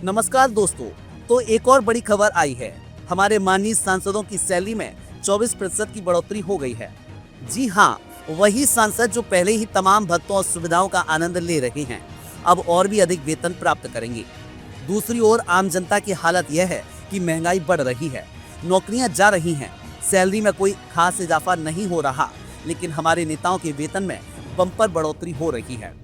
नमस्कार दोस्तों। तो एक और बड़ी खबर आई है। हमारे माननीय सांसदों की सैलरी में 24% की बढ़ोतरी हो गई है। जी हाँ, वही सांसद जो पहले ही तमाम भत्तों और सुविधाओं का आनंद ले रहे हैं, अब और भी अधिक वेतन प्राप्त करेंगे। दूसरी ओर आम जनता की हालत यह है कि महंगाई बढ़ रही है, नौकरियां जा रही हैं, सैलरी में कोई खास इजाफा नहीं हो रहा, लेकिन हमारे नेताओं के वेतन में बम्पर बढ़ोतरी हो रही है।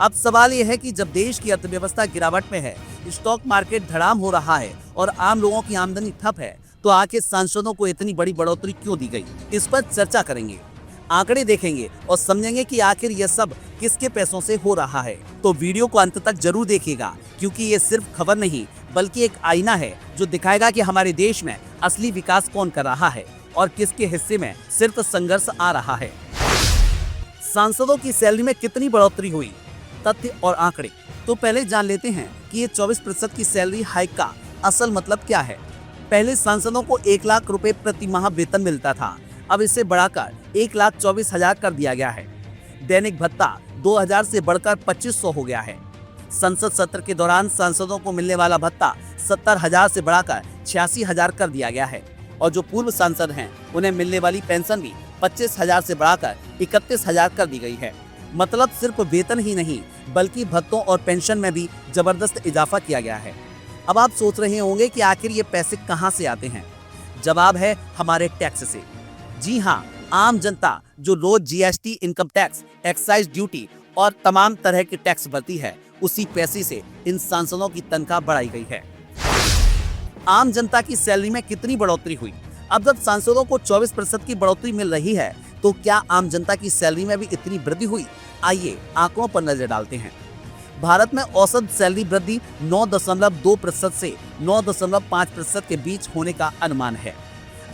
अब सवाल यह है कि जब देश की अर्थव्यवस्था गिरावट में है, स्टॉक मार्केट धड़ाम हो रहा है और आम लोगों की आमदनी ठप है, तो आखिर सांसदों को इतनी बड़ी बढ़ोतरी क्यों दी गई? इस पर चर्चा करेंगे, आंकड़े देखेंगे और समझेंगे कि आखिर यह सब किसके पैसों से हो रहा है। तो वीडियो को अंत तक जरूर देखिएगा, क्योंकि ये सिर्फ खबर नहीं बल्कि एक आईना है जो दिखाएगा कि हमारे देश में असली विकास कौन कर रहा है और किसके हिस्से में सिर्फ संघर्ष आ रहा है। सांसदों की सैलरी में कितनी बढ़ोतरी हुई, तथ्य और आंकड़े। तो पहले जान लेते हैं कि ये 24% की सैलरी हाइक का असल मतलब क्या है। पहले सांसदों को 1 लाख रुपए प्रति माह वेतन मिलता था, अब इसे बढ़ाकर 1,24,000 कर दिया गया है। दैनिक भत्ता 2,000 से बढ़कर 2,500 हो गया है। संसद सत्र के दौरान सांसदों को मिलने वाला भत्ता 70,000 से बढ़ाकर 86,000 कर दिया गया है और जो पूर्व सांसद हैं उन्हें मिलने वाली पेंशन भी 25,000 से बढ़ाकर 31,000 कर दी गई है। मतलब सिर्फ वेतन ही नहीं बल्कि भत्तों और पेंशन में भी जबरदस्त इजाफा किया गया है। अब आप सोच रहे होंगे कि आखिर ये पैसे कहां से आते हैं। जवाब है हमारे टैक्स से। जी हां, आम जनता जो रोज GST, income tax, excise duty और तमाम तरह के टैक्स भरती है, उसी पैसे से इन सांसदों की तनख्वाह बढ़ाई गई है। आम जनता की सैलरी में कितनी बढ़ोतरी हुई? अब जब सांसदों को 24% की बढ़ोतरी मिल रही है, तो क्या आम जनता की सैलरी में भी इतनी वृद्धि हुई? आइए आंकड़ों पर नजर डालते हैं। भारत में औसत सैलरी वृद्धि 9.2% से 9.5% के बीच होने का अनुमान है।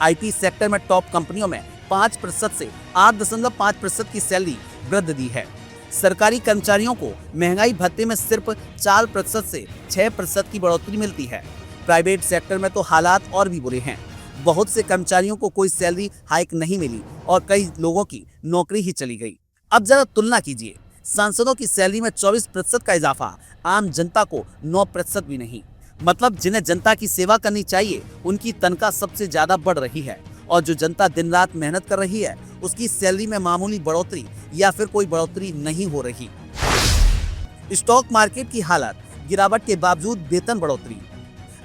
आईटी सेक्टर में टॉप कंपनियों में 5% से 8.5% की सैलरी वृद्धि है। सरकारी कर्मचारियों को महंगाई भत्ते में सिर्फ 4% से 6% की बढ़ोतरी मिलती है। प्राइवेट सेक्टर में तो हालात और भी बुरे हैं। बहुत से कर्मचारियों को कोई सैलरी हाइक नहीं मिली और कई लोगों की नौकरी ही चली गई। अब जरा तुलना कीजिए, सांसदों की सैलरी में 24% का इजाफा, आम जनता को 9% भी नहीं। मतलब जिन्हें जनता की सेवा करनी चाहिए उनकी तनख्वाह सबसे ज्यादा बढ़ रही है और जो जनता दिन रात मेहनत कर रही है उसकी सैलरी में मामूली बढ़ोतरी या फिर कोई बढ़ोतरी नहीं हो रही। स्टॉक मार्केट की हालत, गिरावट के बावजूद वेतन बढ़ोतरी।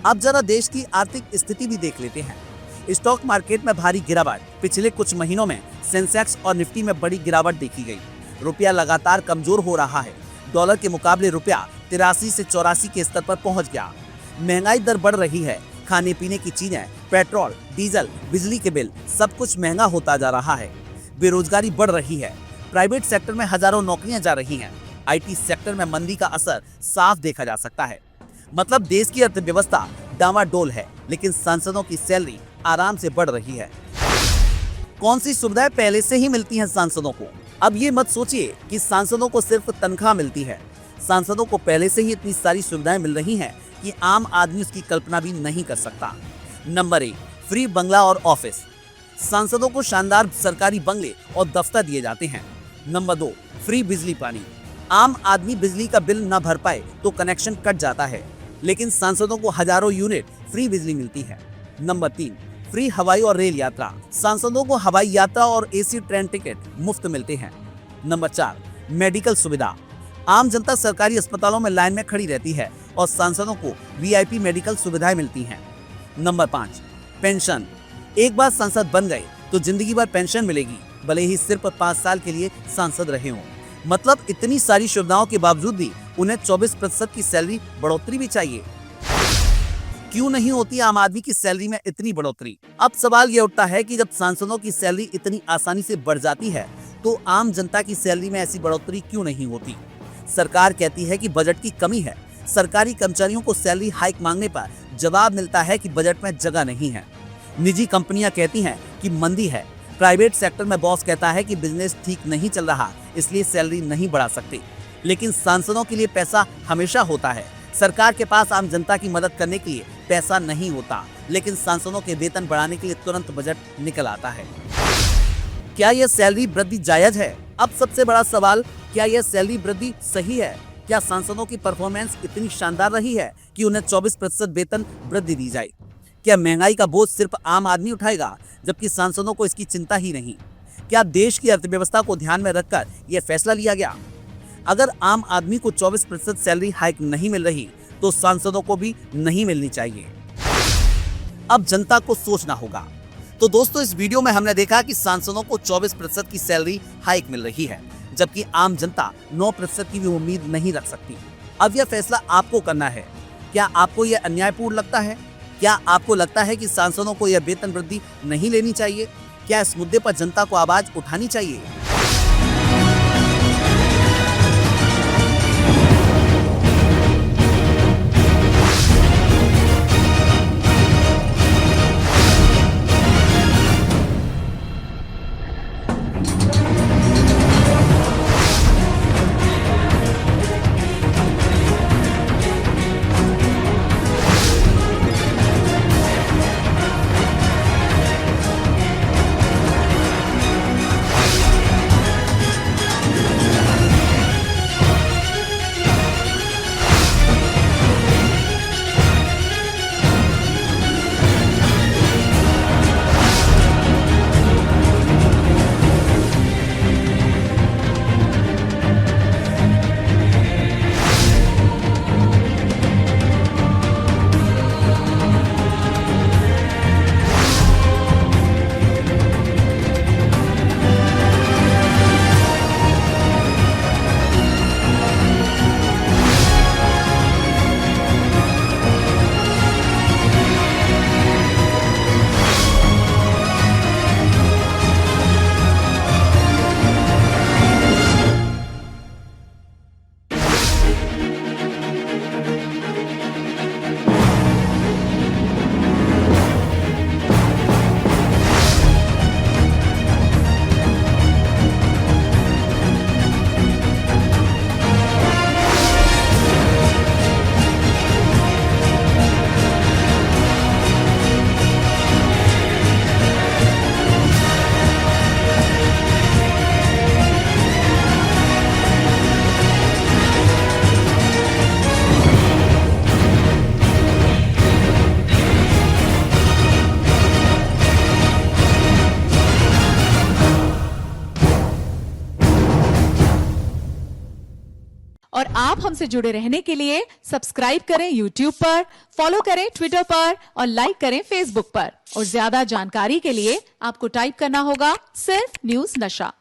अब जरा देश की आर्थिक स्थिति भी देख लेते हैं। स्टॉक मार्केट में भारी गिरावट। पिछले कुछ महीनों में सेंसेक्स और निफ्टी में बड़ी गिरावट देखी गई। रुपया लगातार कमजोर हो रहा है। डॉलर के मुकाबले रुपया 83 से 84 के स्तर पर पहुंच गया। महंगाई दर बढ़ रही है। खाने पीने की चीजें, पेट्रोल, डीजल, बिजली के बिल, सब कुछ महंगा होता जा रहा है। बेरोजगारी बढ़ रही है। प्राइवेट सेक्टर में हजारों नौकरियां जा रही हैं। आईटी सेक्टर में मंदी का असर साफ देखा जा सकता है। मतलब देश की अर्थव्यवस्था डामाडोल है, लेकिन सांसदों की सैलरी आराम से बढ़ रही है। कौन सी सुविधाएं पहले से ही मिलती हैं सांसदों को? अब ये मत सोचिए कि सांसदों को सिर्फ तनख्वाह मिलती है। सांसदों को पहले से ही इतनी सारी सुविधाएं मिल रही हैं कि आम आदमी उसकी कल्पना भी नहीं कर सकता। नंबर 1, फ्री बंगला और ऑफिस। सांसदों को शानदार सरकारी बंगले और दफ्तर दिए जाते हैं। नंबर 2, फ्री बिजली पानी। आम आदमी बिजली का बिल न भर पाए तो कनेक्शन कट जाता है, लेकिन सांसदों को हजारों यूनिट फ्री बिजली मिलती है। नंबर 3, फ्री हवाई और रेल यात्रा। सांसदों को हवाई यात्रा और एसी ट्रेन टिकट मुफ्त मिलते हैं। नंबर 4, मेडिकल सुविधा। आम जनता सरकारी अस्पतालों में लाइन में खड़ी रहती है और सांसदों को वीआईपी मेडिकल सुविधाएं मिलती हैं। Number 5, pension. एक बार सांसद बन गए तो जिंदगी भर पेंशन मिलेगी, भले ही सिर्फ 5 साल के लिए सांसद रहे हों। मतलब इतनी सारी सुविधाओं के बावजूद भी उन्हें 24% की सैलरी बढ़ोतरी भी चाहिए। क्यों नहीं होती आम आदमी की सैलरी में इतनी बढ़ोतरी? अब सवाल ये उठता है कि जब सांसदों की सैलरी इतनी आसानी से बढ़ जाती है तो आम जनता की सैलरी में ऐसी बढ़ोतरी क्यों नहीं होती? सरकार कहती है कि बजट की कमी है। सरकारी कर्मचारियों को सैलरी हाइक मांगने पर जवाब मिलता है कि बजट में जगह नहीं है। निजी कंपनियां कहती हैं कि मंदी है। प्राइवेट सेक्टर में बॉस कहता है कि बिजनेस ठीक नहीं चल रहा, इसलिए सैलरी नहीं बढ़ा सकते। लेकिन सांसदों के लिए पैसा हमेशा होता है। सरकार के पास आम जनता की मदद करने के लिए पैसा नहीं होता, लेकिन सांसदों के वेतन बढ़ाने के लिए तुरंत बजट निकल आता है। क्या यह सैलरी वृद्धि जायज है? अब सबसे बड़ा सवाल, क्या यह सैलरी वृद्धि सही है? क्या सांसदों की परफॉर्मेंस इतनी शानदार रही है कि उन्हें 24% वेतन वृद्धि दी जाए? क्या महंगाई का बोझ सिर्फ आम आदमी उठाएगा, जबकि सांसदों को इसकी चिंता ही नहीं? क्या देश की अर्थव्यवस्था को ध्यान में रखकर यह फैसला लिया गया? अगर आम आदमी को 24% सैलरी हाइक नहीं मिल रही, तो सांसदों को भी नहीं मिलनी चाहिए। अब जनता को सोचना होगा। तो दोस्तों, इस वीडियो में हमने देखा कि सांसदों को 24% की सैलरी हाइक मिल रही है, जबकि आम जनता 9% की भी उम्मीद नहीं रख सकती। अब यह फैसला आपको करना है। क्या आपको यह अन्यायपूर्ण लगता है? क्या आपको लगता है कि सांसदों को यह वेतन वृद्धि नहीं लेनी चाहिए? क्या इस मुद्दे पर जनता को आवाज उठानी चाहिए? और आप हमसे जुड़े रहने के लिए सब्सक्राइब करें YouTube पर, फॉलो करें ट्विटर पर और लाइक करें Facebook पर। और ज्यादा जानकारी के लिए आपको टाइप करना होगा सिर्फ न्यूज़ नशा।